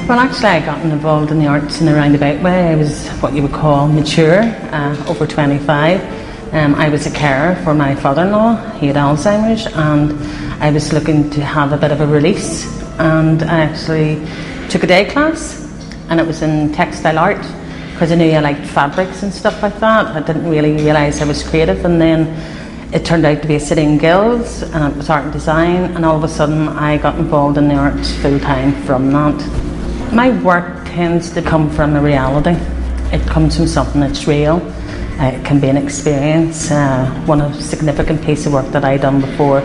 Well, actually I got involved in the arts in a roundabout way. I was what you would call mature, over 25. I was a carer for my father-in-law. He had Alzheimer's and I was looking to have a bit of a release, and I actually took a day class, and it was in textile art because I knew I liked fabrics and stuff like that. I didn't really realise I was creative, and then it turned out to be a City and Guilds, and it was art and design, and all of a sudden I got involved in the arts full time from that. My work tends to come from a reality. It comes from something that's real. It can be an experience. One significant piece of work that I done before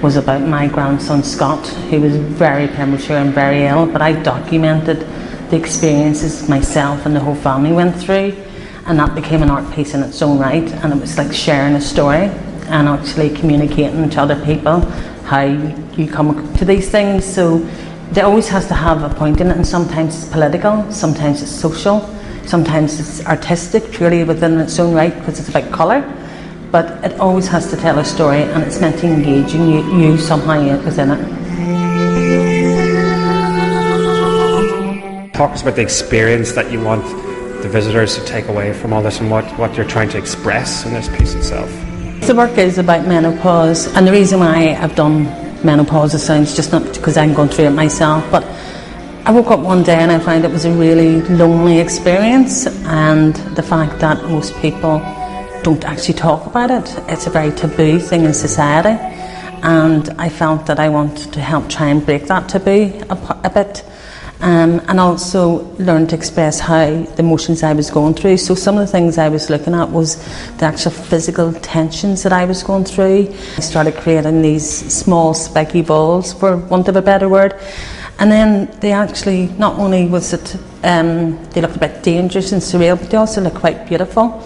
was about my grandson Scott, who was very premature and very ill, but I documented the experiences myself and the whole family went through, and that became an art piece in its own right, and it was like sharing a story and actually communicating to other people how you come to these things. So there always has to have a point in it, and sometimes it's political, sometimes it's social, sometimes it's artistic, purely within its own right because it's about colour, but it always has to tell a story, and it's meant to engage you somehow within it. Talk us about the experience that you want the visitors to take away from all this, and what you're trying to express in this piece itself. The work is about menopause, and the reason why I've done menopause sounds just not because I'm going through it myself, but I woke up one day and I found it was a really lonely experience, and the fact that most people don't actually talk about it. It's a very taboo thing in society, and I felt that I wanted to help try and break that taboo a bit. And also learn to express how the emotions I was going through. So some of the things I was looking at was the actual physical tensions that I was going through. I started creating these small spiky balls, for want of a better word. And then they actually, not only was it, they looked a bit dangerous and surreal, but they also look quite beautiful.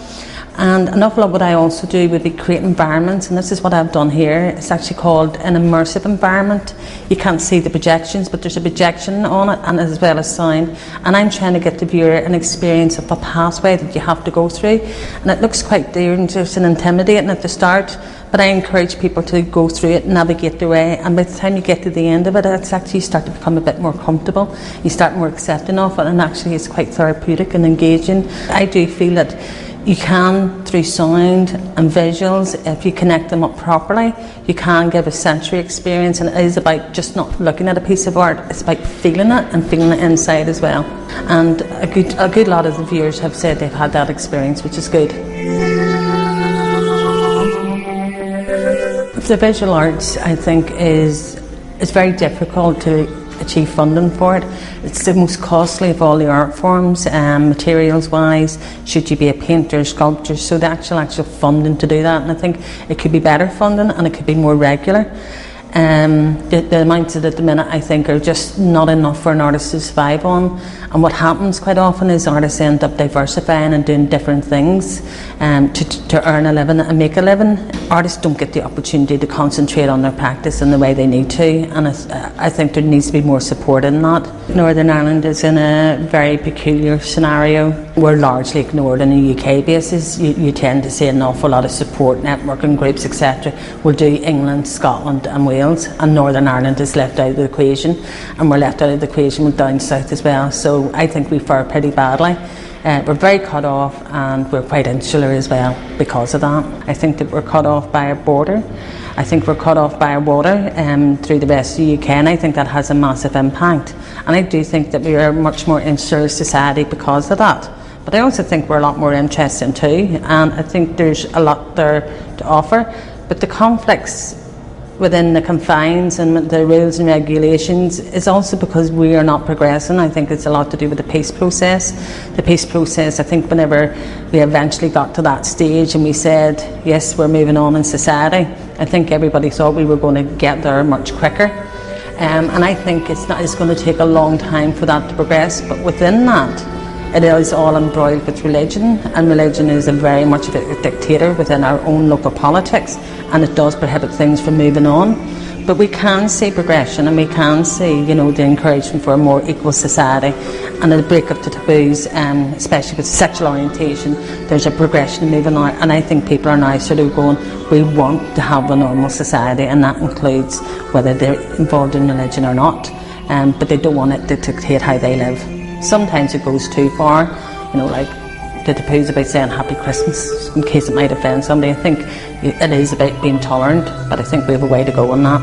And an awful lot what I also do would be create environments, and this is what I've done here. It's actually called an immersive environment. You can't see the projections, but there's a projection on it, and as well as sound. And I'm trying to get the viewer an experience of a pathway that you have to go through. And it looks quite dangerous and intimidating at the start, but I encourage people to go through it, navigate their way, and by the time you get to the end of it, it's actually you start to become a bit more comfortable. You start more accepting of it, and actually it's quite therapeutic and engaging. I do feel that you can, through sound and visuals, if you connect them up properly, you can give a sensory experience, and it is about just not looking at a piece of art, it's about feeling it and feeling it inside as well. And a good lot of the viewers have said they've had that experience, which is good. The visual arts, I think, is very difficult to achieve funding for it. It's the most costly of all the art forms, materials wise, should you be a painter, sculptor, so the actual funding to do that, and I think it could be better funding and it could be more regular. The amounts at the minute, I think, are just not enough for an artist to survive on, and what happens quite often is artists end up diversifying and doing different things to earn a living and make a living. Artists don't get the opportunity to concentrate on their practice in the way they need to, and I think there needs to be more support in that. Northern Ireland is in a very peculiar scenario. We're largely ignored on a UK basis. You tend to see an awful lot of support, networking groups, etc. will do England, Scotland and Wales, and Northern Ireland is left out of the equation, and we're left out of the equation with down south as well. So I think we fare pretty badly. We're very cut off, and we're quite insular as well because of that. I think that we're cut off by our border. I think we're cut off by our water through the rest of the UK, and I think that has a massive impact. And I do think that we are a much more insular society because of that. But I also think we're a lot more interesting too, and I think there's a lot there to offer. But the conflicts within the confines and the rules and regulations is also because we are not progressing. I think it's a lot to do with the peace process. The peace process, I think whenever we eventually got to that stage and we said, yes, we're moving on in society, I think everybody thought we were going to get there much quicker. And I think it's going to take a long time for that to progress, but within that, it is all embroiled with religion, and religion is very much of a dictator within our own local politics, and it does prohibit things from moving on. But we can see progression, and we can see, the encouragement for a more equal society and a break of the taboos, especially with sexual orientation. There's a progression in moving on, and I think people are now sort of going, we want to have a normal society, and that includes whether they're involved in religion or not, but they don't want it to dictate how they live. Sometimes it goes too far, like the taboos about saying Happy Christmas, in case it might offend somebody. I think it is about being tolerant, but I think we have a way to go on that.